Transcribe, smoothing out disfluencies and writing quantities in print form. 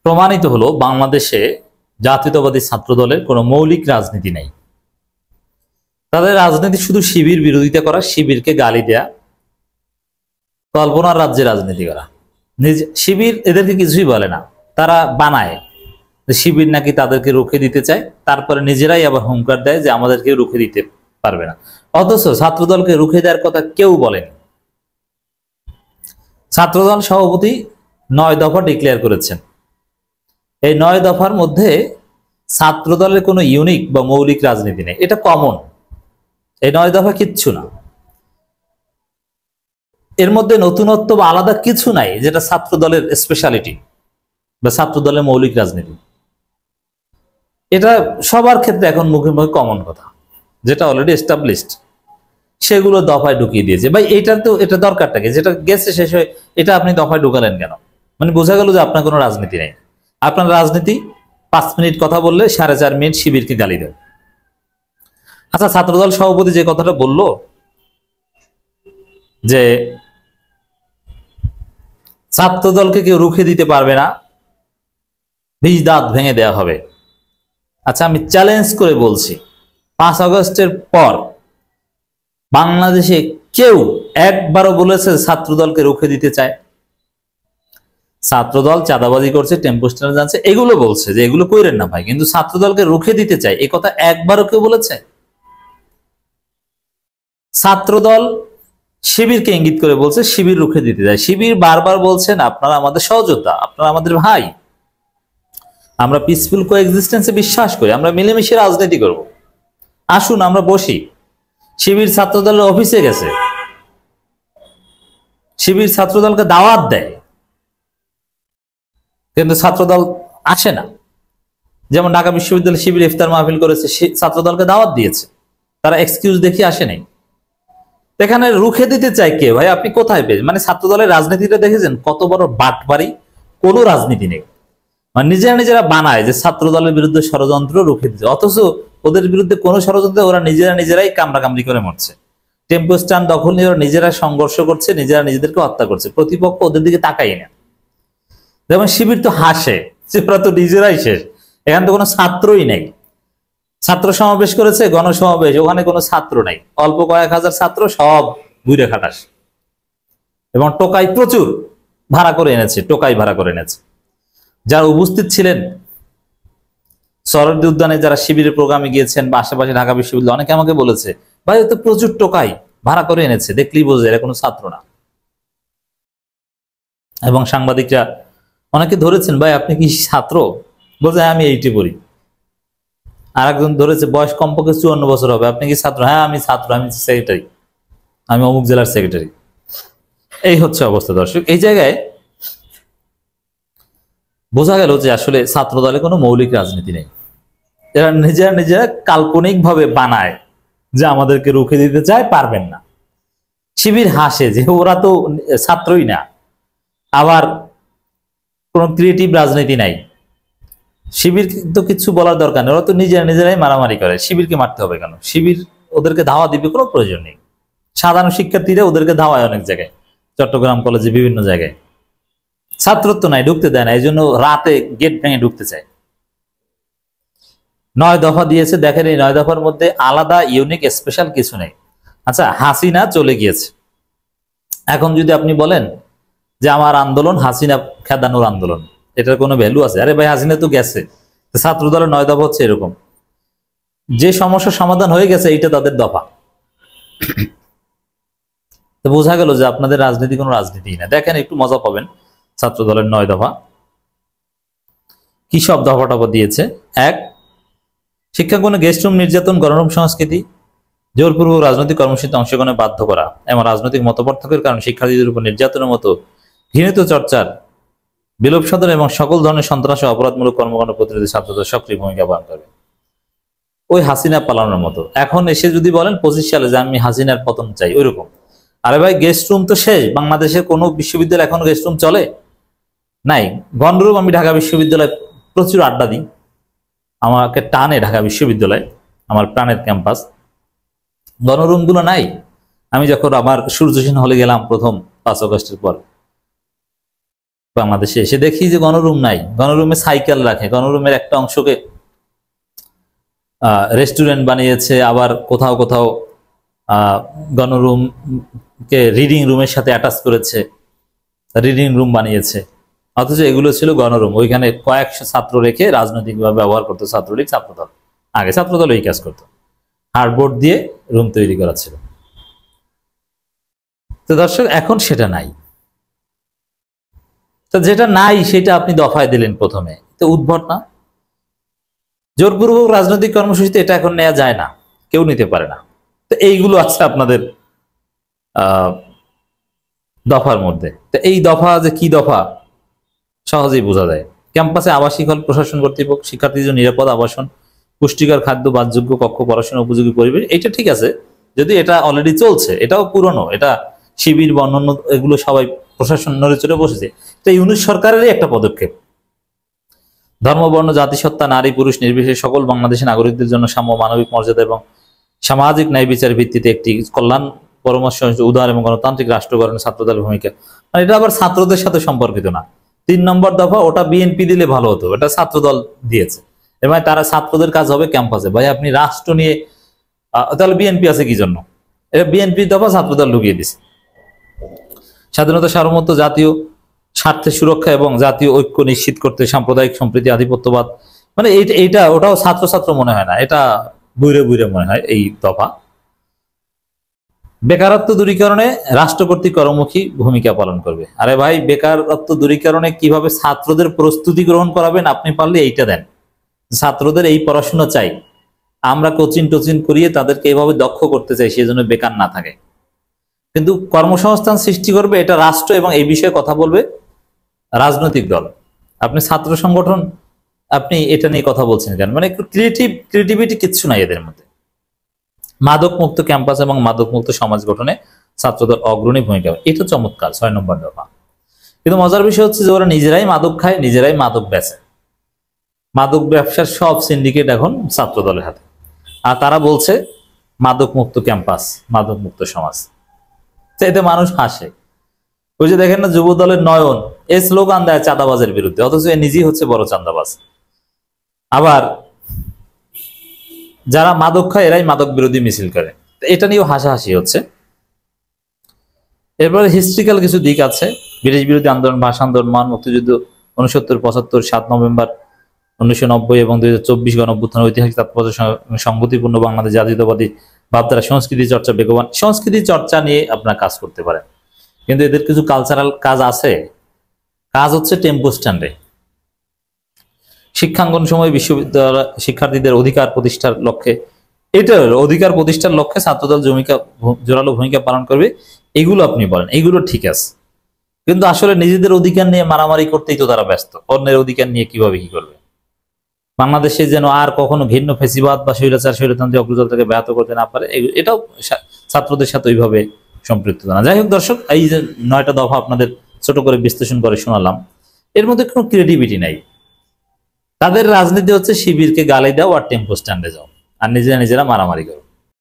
প্রমাণিত হলো বাংলাদেশে জাতীয়তাবাদী ছাত্র দলের কোনো মৌলিক রাজনীতি নেই। তাদের রাজনীতি শুধু শিবির বিরোধিতা করা, শিবিরকে গালি দেয়া, কল্পনার রাজ্যে রাজনীতি করা। শিবির এদেরকে কিছুই বলে না, তারা বানায় যে শিবির নাকি তাদেরকে রুখে দিতে চায়, তারপরে নিজেরাই আবার হুঙ্কার দেয় যে আমাদেরকে রুখে দিতে পারবে না। অথচ ছাত্রদলকে রুখে দেওয়ার কথা কেউ বলেনি। ছাত্রদল সভাপতি 9 দফা ডিক্লেয়ার করেছেন। এই 9 দফার মধ্যে ছাত্রদলের কোনো ইউনিক বা মৌলিক রাজনীতি নেই, এটা কমন। এই 9 দফা কিচ্ছু না, এর মধ্যে নতুনত্ব বা আলাদা কিছু নাই যেটা ছাত্রদলের স্পেশালিটি বা ছাত্রদলের মৌলিক রাজনীতি। এটা সবার ক্ষেত্রে এখন মুখে মুখে কমন কথা, যেটা অলরেডি এস্টাবলিশড, সেগুলো দফায় ঢুকিয়ে দিয়েছে। ভাই এটা দরকারটা কি? যেটা গেছে শেষ হয়ে এটা আপনি দফায় ঢুকালেন কেন? মানে বোঝা গেল যে আপনার কোনো রাজনীতি নেই। আপনার রাজনীতি 5 মিনিট কথা বললে 4.5 মিনিট শিবিরকে গালি দেয়। আচ্ছা, ছাত্রদল সভাপতি যে কথাটা বলল যে ছাত্রদলকে কেউ রুখে দিতে পারবে না, বীজ দাঁত ভেঙে দেওয়া হবে। আচ্ছা, আমি চ্যালেঞ্জ করে বলছি, 5 আগস্টের পর বাংলাদেশে কেউ একবারও বলেছে ছাত্রদলকে রুখে দিতে চায়? ছাত্রদল চাঁদাবাজি করছে, টেম্পো স্ট্যান্ড যাচ্ছে, এগুলো বলছে যে এগুলো কইরেন না ভাই, কিন্তু ছাত্রদলকে রুখে দিতে চায় এই কথা একবারও কেউ বলেছে? ছাত্রদল শিবিরকে ইঙ্গিত করে বলছে শিবির রুখে দিতে যায়। শিবির বারবার বলছেন আপনারা আমাদের সহযোদ্ধা, আপনারা আমাদের ভাই, আমরা পিসফুল কোএক্সিস্টেন্সে বিশ্বাস করি, আমরা মিলেমিশে রাজনীতি করব, আসুন আমরা বসি। শিবির ছাত্রদলের অফিসে গেছে, শিবির ছাত্রদলকে দাওয়াত দেয়, কিন্তু ছাত্রদল আসে না। যেমন ঢাকা বিশ্ববিদ্যালয় শিবির ইফতার মাহফিল করেছে, ছাত্রদলকে দাওয়াত দিয়েছে, তারা এক্সকিউজ দেখিয়ে আসে নাই। এখানে রুখে দিতে চাই কে ভাই? আপনি কোথায় পেয়েছেন? মানে ছাত্রদলের রাজনীতিটা দেখেছেন কত বড় বাটবাড়ি? কোনো রাজনীতি নেই, মানে নিজেরা বানায় যে ছাত্রদলের বিরুদ্ধে ষড়যন্ত্র রুখে দিচ্ছে, অথচ ওদের বিরুদ্ধে কোনো ষড়যন্ত্র ওরা নিজেরাই কামড়াকামড়ি করে মরছে। টেম্পো স্ট্যান্ড দখল নিয়ে ওরা নিজেরা সংঘর্ষ করছে, নিজেরা নিজেদেরকে হত্যা করছে, প্রতিপক্ষ ওদের দিকে তাকাই না। যেমন শিবির তো হাসে, ওরা তো নিজেরাই শেষ, এখানে তো কোনো ছাত্রই নেই। ছাত্র সমাবেশ করেছে, গণসমাবেশ, ওখানে কোনো ছাত্র নাই, অল্প কয়েক হাজার ছাত্র, সব ঘুরে খাটাস, এবং টোকাই প্রচুর ভাড়া করে এনেছে, টোকাই ভাড়া করে এনেছে। যারা উপস্থিত ছিলেন শরৎ উদ্যানে, যারা শিবিরের প্রোগ্রামে গিয়েছেন বা আশেপাশে ঢাকা বিশ্ববিদ্যালয়, অনেকে আমাকে বলেছে ভাই তো প্রচুর টোকাই ভাড়া করে এনেছে, দেখলেই বোঝা যায় এরা কোনো ছাত্র না। এবং সাংবাদিকরা অনেকে ধরেছেন ভাই আপনি কি ছাত্র? বলছে আমি এইটি পড়ি। আর একজন ধরেছে বয়স কমপক্ষে 54 বছর হবে, আপনি কি ছাত্র? হ্যাঁ আমি ছাত্র, আমি সেক্রেটারি, আমি অমুক জেলার সেক্রেটারি। এই হচ্ছে অবস্থা দর্শক। এই জায়গায় বোঝা গেল যে আসলে ছাত্র দলে কোনো মৌলিক রাজনীতি নেই। এরা নিজেরা কাল্পনিক ভাবে বানায় যে আমাদেরকে রুখে দিতে চায়, পারবেন না। শিবির হাসে যে ওরা তো ছাত্রই না, আবার কোন ক্রিয়েটিভ রাজনীতি নাই। শিবির তো কিছু বলার দরকার নেই, ওরা তো নিজেরাই মারামারি করে, শিবিরকে মারতে হবে কেন? শিবির ওদেরকে ধাওয়া দিবে, কোনো প্রয়োজন নেই। সাধারণ শিক্ষার্থীরা ওদেরকে ধাওয়ায় অনেক জায়গায়, চট্টগ্রাম কলেজে বিভিন্ন জায়গায়। ছাত্রত্ব নাই, ঢুকতে দেয় না, এই জন্য রাতে গেট ভেঙে ঢুকতে চায়। 9 দফা দিয়েছে, দেখেন এই 9 দফার মধ্যে আলাদা ইউনিক স্পেশাল কিছু নেই। আচ্ছা, হাসিনা চলে গিয়েছে, এখন যদি আপনি বলেন যে আমার আন্দোলন হাসিনা খেদানোর আন্দোলন, এটার কোনো ভ্যালু আছে? আরে ভাই হাসিনা তো গেছে। ছাত্র দলের 9 দফা হচ্ছে এরকম, যে সমস্যার সমাধান হয়ে গেছে এইটা তাদের দফা। তো বোঝা গেল যে আপনাদের রাজনীতি কোনো রাজনীতি না। দেখেন একটু মজা পাবেন, ছাত্র দলের 9 দফা কি সব দফা টফা দিয়েছে। 1, শিক্ষাঙ্গনে গেস্ট রুম নির্যাতন, গণরুম সংস্কৃতি, জোরপূর্বক রাজনৈতিক কর্মসূচিতে অংশগ্রহণে বাধ্য করা এবং রাজনৈতিক মতপার্থক্যের কারণে শিক্ষার্থীদের উপর নির্যাতনের মতো ঘৃণিত চর্চার বিলোপ সাধন এবং সকল ধরনের সন্ত্রাস ও অপরাধমূলক কর্মকাণ্ড প্রতিরোধে ছাত্রদের সক্রিয় ভূমিকা পালন করবে। ওই হাসিনা পালানোর মতো। এখন এসে যদি বলেন 25 সালে যে আমি হাসিনার পতন চাই, ওইরকম। আরে ভাই গেস্ট রুম তো শেষ, বাংলাদেশের কোনো বিশ্ববিদ্যালয় এখন গেস্ট রুম চলে নাই। গণরুম আমি ঢাকা বিশ্ববিদ্যালয়ে প্রচুর আড্ডা দিই, আমাকে টানে ঢাকা বিশ্ববিদ্যালয়, আমার প্রাণের ক্যাম্পাস। গণরুমগুলো নাই। আমি যখন আমার সূর্যসেন হলে গেলাম প্রথম 5 আগস্টের পর, বাংলাদেশে এসে দেখি যে গণরুম নাই, গণরুমে সাইকেল রাখে, গণরুমের একটা অংশকে রেস্টুরেন্ট বানিয়েছে, আবার কোথাও কোথাও গণরুম কে রিডিং রুমের সাথে অ্যাটাচ করেছে, রিডিং রুম বানিয়েছে। অথচ এগুলো ছিল গণরুম, ওইখানে কয়েকশো ছাত্র রেখে রাজনৈতিকভাবে ব্যবহার করতো ছাত্রলীগ, ছাত্রদল। আগে ছাত্রদল এই কাজ করতো, হার্ডবোর্ড দিয়ে রুম তৈরি করা ছিল। তো দর্শক, এখন সেটা নাই। তো যেটা নাই সেটা আপনি দফায় দিলেন প্রথমে, তো উদ্ভট না? জোরপূর্বক রাজনৈতিক কর্মসূচিতে এটা এখন নেওয়া যায় না, কেউ নিতে পারে না। তো এইগুলো আছে আপনাদের দফার মধ্যে। তো এই দফা যে কি দফা সহজেই বোঝা যায়। ক্যাম্পাসে আবাসিক হল, প্রশাসন কর্তৃপক্ষ শিক্ষার্থীদের জন্য নিরাপদ আবাসন, পুষ্টিকর খাদ্য, বাসযোগ্য কক্ষ, পড়াশোনা উপযোগী পরিবেশ, এটা ঠিক আছে, যদি এটা অলরেডি চলছে, এটাও পুরনো, এটা শিবির বা অন্যান্য এগুলো সবাই প্রশাসন নড়ে চড়ে বসেছে। এটা ইউনিট সরকারেরই একটা পদক্ষেপ। ধর্ম, বর্ণ, জাতিসত্তা, নারী পুরুষ নির্বিশেষে সকল বাংলাদেশের নাগরিকদের জন্য সাম্য, মানবিক মর্যাদা এবং সামাজিক ন্যায় বিচার ভিত্তিতে একটি কল্যাণ পরামর্শ উদার এবং গণতান্ত্রিক রাষ্ট্র গঠনে ছাত্রদলের ভূমিকা। মানে এটা আবার ছাত্রদের সাথে সম্পর্কিত না। 3 নম্বর দফা, ওটা বিএনপি দিলে ভালো হতো, এটা ছাত্রদল দিয়েছে। এবং তারা ছাত্রদের কাজ হবে ক্যাম্পাসে। ভাই আপনি রাষ্ট্র নিয়ে তাহলে বিএনপি আছে কি জন্য? এটা বিএনপি দফা ছাত্রদল ঢুকিয়ে দিছে। স্বাধীনতা, সার্বভৌমত্ব, জাতীয় স্বার্থের সুরক্ষা এবং জাতীয় ঐক্য নিশ্চিত করতে সাম্প্রদায়িক সম্প্রীতি, আধিপত্যবাদ, মানে এইটা ওটাও ছাত্র ছাত্র মনে হয় না, এটা বুইরে বুইরে মনে হয় এই দফা। বেকারত্ব দূরীকরণে রাষ্ট্র কর্তৃক কর্মমুখী ভূমিকা পালন করবে। আরে ভাই, বেকারত্ব দূরীকরণে কিভাবে ছাত্রদের প্রস্তুতি গ্রহণ করাবেন আপনি পারলে এইটা দেন। ছাত্রদের এই পড়াশোনা চাই, আমরা কোচিং টোচিং করিয়ে তাদেরকে এইভাবে দক্ষ করতে চাই, সেই জন্য বেকার না থাকে। কিন্তু কর্মসংস্থান সৃষ্টি করবে এটা রাষ্ট্র, এবং এই বিষয়ে কথা বলবে রাজনৈতিক দল। আপনি ছাত্র সংগঠন, আপনি এটা নিয়ে কথা বলছেন কেন? মানে একটু ক্রিয়েটিভিটি কিচ্ছু নাই এদের মধ্যে। মাদক মুক্ত ক্যাম্পাস এবং মাদক মুক্ত সমাজ গঠনে ছাত্রদের অগ্রণী ভূমিকা, এটা চমৎকার 6 নম্বর দফা। কিন্তু মজার বিষয় হচ্ছে যে ওরা নিজেরাই মাদক খায়, নিজেরাই মাদক বেচে। মাদক ব্যবসার সব সিন্ডিকেট এখন ছাত্র দলের হাতে, আর তারা বলছে মাদক মুক্ত ক্যাম্পাস, মাদক মুক্ত সমাজ। এতে মানুষ হাসে। ওই যে দেখেন না, যুব দলের নয়ন এই স্লোগান দেয় চাঁদাবাজের বিরুদ্ধে, অথচ এ নিজেই হচ্ছে বড় চাঁদাবাজ। আবার যারা মাদক খায় এরাই মাদক বিরোধী মিছিল করে, এটা নিয়েও হাসাহাসি হচ্ছে। এরপরে হিস্ট্রিক্যাল কিছু দিক আছে। ব্রিটিশ বিরোধী আন্দোলন, ভাষা আন্দোলন, মহান মুক্তিযুদ্ধ, 69, 75, 7 নভেম্বর 1990 এবং 2024 গণঅভ্যুত্থান, ঐতিহাসিক তাৎপর্য, সংগতিপূর্ণ বাংলাদেশ, জাতীয়তাবাদী ভাবধারা, সংস্কৃতি চর্চা, বেগবান। সংস্কৃতি চর্চা নিয়ে আপনারা কাজ করতে পারেন, কিন্তু এদের কিছু কালচারাল কাজ আছে। কাজ হচ্ছে টেম্পো স্ট্যান্ডে। শিক্ষাঙ্গন সময় বিশ্ববিদ্যালয় শিক্ষার্থীদের অধিকার প্রতিষ্ঠার লক্ষ্যে, এটার অধিকার প্রতিষ্ঠার লক্ষ্যে ছাত্রদল জোরালো ভূমিকা পালন করবে, এগুলো আপনি বলেন, এগুলো ঠিক আছে। কিন্তু আসলে নিজেদের অধিকার নিয়ে মারামারি করতেই তো তারা ব্যস্ত, অন্যের অধিকার নিয়ে কিভাবে কি করবে। বাংলাদেশে যেন আর কখনো ঘৃণ্য ফেসিবাদ বা স্বৈরতান্ত্রিক অগ্রদল থেকে ব্যাহত করতে না পারে, এটাও ছাত্রদের সাথে ওইভাবে সম্পৃক্ত না। যাই হোক দর্শক, এই যে 9টা দফা আপনাদের ছোট করে বিশ্লেষণ করে শোনালাম, এর মধ্যে কোনো ক্রিয়েটিভিটি নাই। তাদের রাজনীতি হচ্ছে শিবিরকে গালি দাও আর টেম্পো স্ট্যান্ডে যাও আর নিজেরা নিজেরা মারামারি করো।